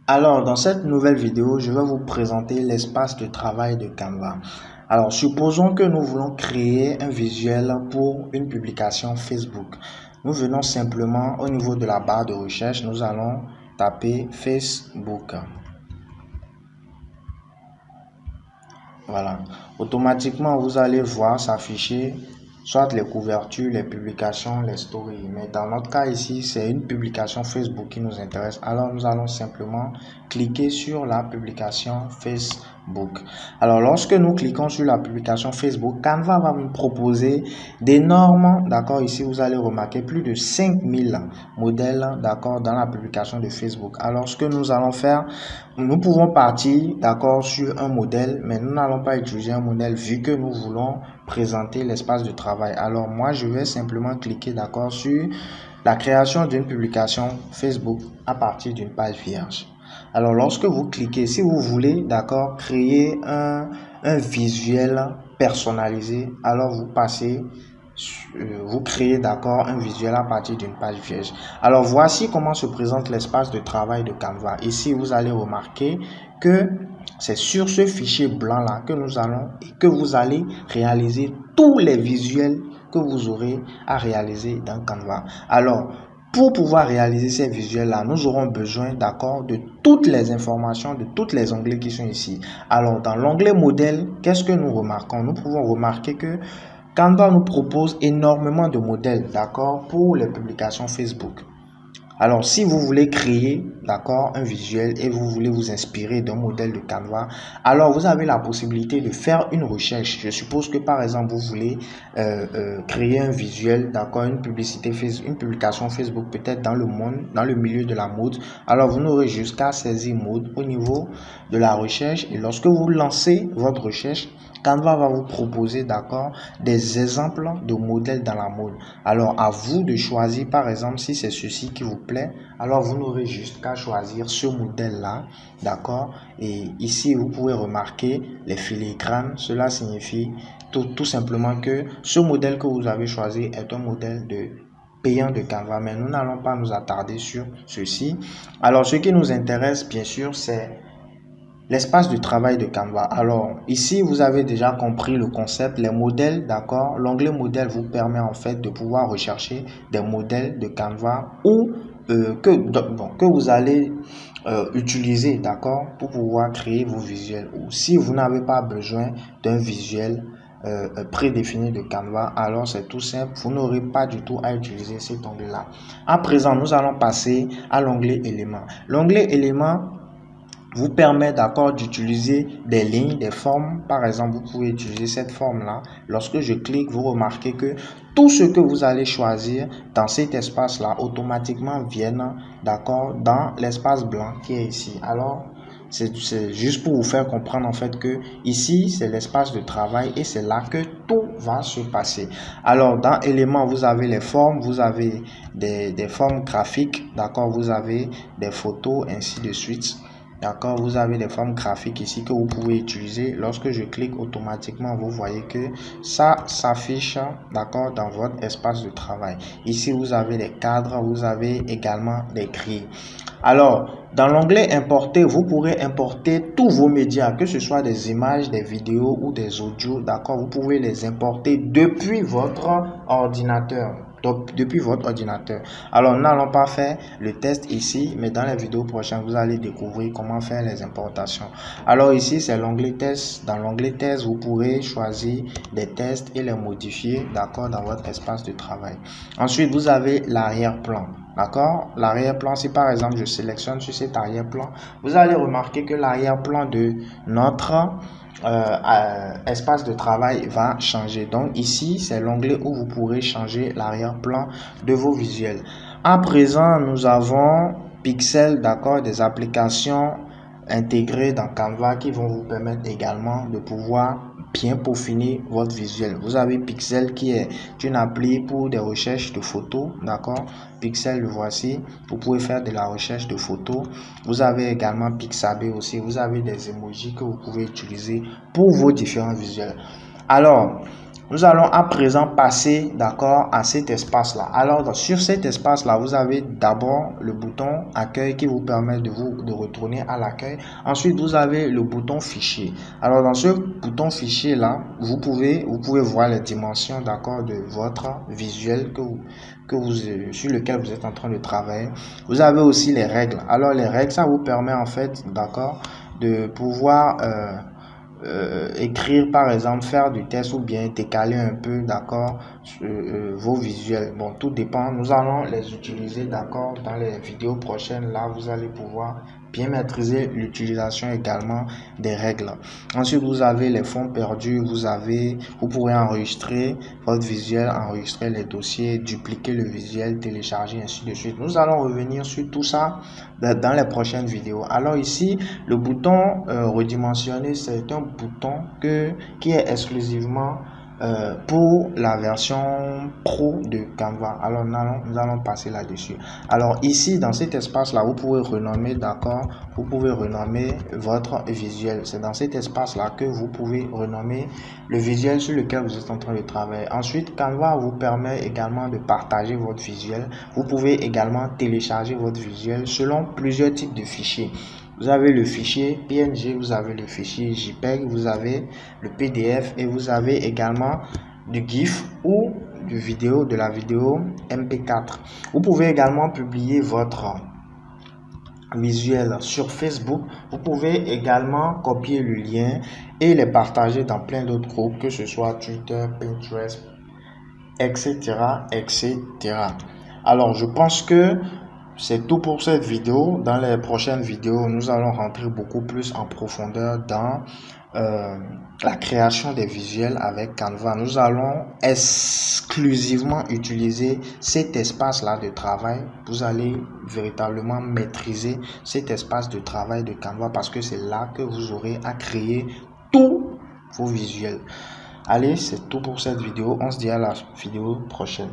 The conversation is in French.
Alors, dans cette nouvelle vidéo, je vais vous présenter l'espace de travail de Canva. Alors, supposons que nous voulons créer un visuel pour une publication Facebook. Nous venons simplement au niveau de la barre de recherche, nous allons taper Facebook. Voilà. Automatiquement, vous allez voir s'afficher soit les couvertures, les publications, les stories. Mais dans notre cas ici, c'est une publication Facebook qui nous intéresse. Alors, nous allons simplement cliquer sur la publication Facebook. Alors, lorsque nous cliquons sur la publication Facebook, Canva va nous proposer d'énormes, d'accord, ici vous allez remarquer plus de 5000 modèles, d'accord, dans la publication de Facebook. Alors, ce que nous allons faire, nous pouvons partir, d'accord, sur un modèle, mais nous n'allons pas utiliser un modèle vu que nous voulons présenter l'espace de travail. Alors, moi, je vais simplement cliquer, d'accord, sur la création d'une publication Facebook à partir d'une page vierge. Alors, lorsque vous cliquez, si vous voulez, d'accord, créer un visuel personnalisé, alors vous passez, vous créez, d'accord, un visuel à partir d'une page vierge. Alors, voici comment se présente l'espace de travail de Canva. Ici, vous allez remarquer que c'est sur ce fichier blanc là que vous allez réaliser tous les visuels que vous aurez à réaliser dans Canva. Alors, pour pouvoir réaliser ces visuels-là, nous aurons besoin, d'accord, de toutes les informations, de tous les onglets qui sont ici. Alors, dans l'onglet modèle, qu'est-ce que nous remarquons? Nous pouvons remarquer que Canva nous propose énormément de modèles, d'accord, pour les publications Facebook. Alors, si vous voulez créer, d'accord, un visuel et vous voulez vous inspirer d'un modèle de Canva, alors vous avez la possibilité de faire une recherche. Je suppose que par exemple, vous voulez créer un visuel, d'accord, une publication Facebook peut-être dans le monde, dans le milieu de la mode. Alors, vous n'aurez jusqu'à saisir mode au niveau de la recherche et lorsque vous lancez votre recherche, Canva va vous proposer, d'accord, des exemples de modèles dans la mode. Alors, à vous de choisir, par exemple, si c'est ceci qui vous plaît, alors vous n'aurez juste qu'à choisir ce modèle-là, d'accord. Et ici, vous pouvez remarquer les filigranes. Cela signifie tout simplement que ce modèle que vous avez choisi est un modèle payant de Canva, mais nous n'allons pas nous attarder sur ceci. Alors, ce qui nous intéresse, bien sûr, c'est l'espace de travail de Canva. Alors, ici, vous avez déjà compris le concept, les modèles, d'accord. L'onglet modèle vous permet en fait de pouvoir rechercher des modèles de Canva ou que vous allez utiliser, d'accord, pour pouvoir créer vos visuels. Ou si vous n'avez pas besoin d'un visuel prédéfini de Canva, alors c'est tout simple, vous n'aurez pas du tout à utiliser cet onglet-là. À présent, nous allons passer à l'onglet éléments. L'onglet éléments vous permet, d'accord, d'utiliser des lignes, des formes. Par exemple, vous pouvez utiliser cette forme-là. Lorsque je clique, vous remarquez que tout ce que vous allez choisir dans cet espace-là, automatiquement viennent, d'accord, dans l'espace blanc qui est ici. Alors, c'est juste pour vous faire comprendre en fait que ici, c'est l'espace de travail et c'est là que tout va se passer. Alors, dans éléments, vous avez les formes, vous avez des formes graphiques, d'accord, vous avez des photos, ainsi de suite. D'accord, vous avez des formes graphiques ici que vous pouvez utiliser. Lorsque je clique automatiquement, vous voyez que ça s'affiche, d'accord, dans votre espace de travail. Ici, vous avez les cadres, vous avez également les grilles. Alors, dans l'onglet importer, vous pourrez importer tous vos médias, que ce soit des images, des vidéos ou des audios, d'accord, vous pouvez les importer depuis votre ordinateur. Donc, depuis votre ordinateur. Alors, nous n'allons pas faire le test ici, mais dans les vidéos prochaines, vous allez découvrir comment faire les importations. Alors, ici, c'est l'onglet test. Dans l'onglet test, vous pourrez choisir des tests et les modifier, d'accord, dans votre espace de travail. Ensuite, vous avez l'arrière-plan. D'accord, l'arrière-plan, si par exemple je sélectionne sur cet arrière-plan, vous allez remarquer que l'arrière-plan de notre espace de travail va changer. Donc ici, c'est l'onglet où vous pourrez changer l'arrière-plan de vos visuels. À présent, nous avons Pixel, d'accord, des applications intégrées dans Canva qui vont vous permettre également de pouvoir bien peaufiner votre visuel. Vous avez Pixel qui est une appli pour des recherches de photos, d'accord. Pixel, le voici, vous pouvez faire de la recherche de photos. Vous avez également Pixabay aussi, vous avez des emojis que vous pouvez utiliser pour vos différents visuels. Alors, Nous allons à présent passer, d'accord, à cet espace-là. Alors, sur cet espace-là, vous avez d'abord le bouton accueil qui vous permet de retourner à l'accueil. Ensuite, vous avez le bouton fichier. Alors, dans ce bouton fichier-là, vous pouvez voir les dimensions, d'accord, de votre visuel sur lequel vous êtes en train de travailler. Vous avez aussi les règles. Alors, les règles, ça vous permet en fait, d'accord, de pouvoir écrire par exemple, faire du test ou bien décaler un peu, d'accord, vos visuels. Bon, tout dépend. Nous allons les utiliser, d'accord, dans les vidéos prochaines. Là, vous allez pouvoir bien maîtriser l'utilisation également des règles. Ensuite, vous avez les fonds perdus. Vous pourrez enregistrer votre visuel, enregistrer les dossiers, dupliquer le visuel, télécharger, ainsi de suite. Nous allons revenir sur tout ça dans les prochaines vidéos. Alors ici, le bouton redimensionner, c'est un bouton qui est exclusivement pour la version pro de Canva. Alors nous allons passer là-dessus. Alors ici, dans cet espace-là, vous pouvez renommer, d'accord, vous pouvez renommer votre visuel. C'est dans cet espace-là que vous pouvez renommer le visuel sur lequel vous êtes en train de travailler. Ensuite, Canva vous permet également de partager votre visuel. Vous pouvez également télécharger votre visuel selon plusieurs types de fichiers. Vous avez le fichier PNG, vous avez le fichier JPEG, vous avez le PDF et vous avez également du GIF ou de la vidéo MP4. Vous pouvez également publier votre visuel sur Facebook. Vous pouvez également copier le lien et les partager dans plein d'autres groupes, que ce soit Twitter, Pinterest, etc., etc. Alors, je pense que c'est tout pour cette vidéo. Dans les prochaines vidéos, nous allons rentrer beaucoup plus en profondeur dans la création des visuels avec Canva. Nous allons exclusivement utiliser cet espace-là de travail. Vous allez véritablement maîtriser cet espace de travail de Canva parce que c'est là que vous aurez à créer tous vos visuels. Allez, c'est tout pour cette vidéo. On se dit à la vidéo prochaine.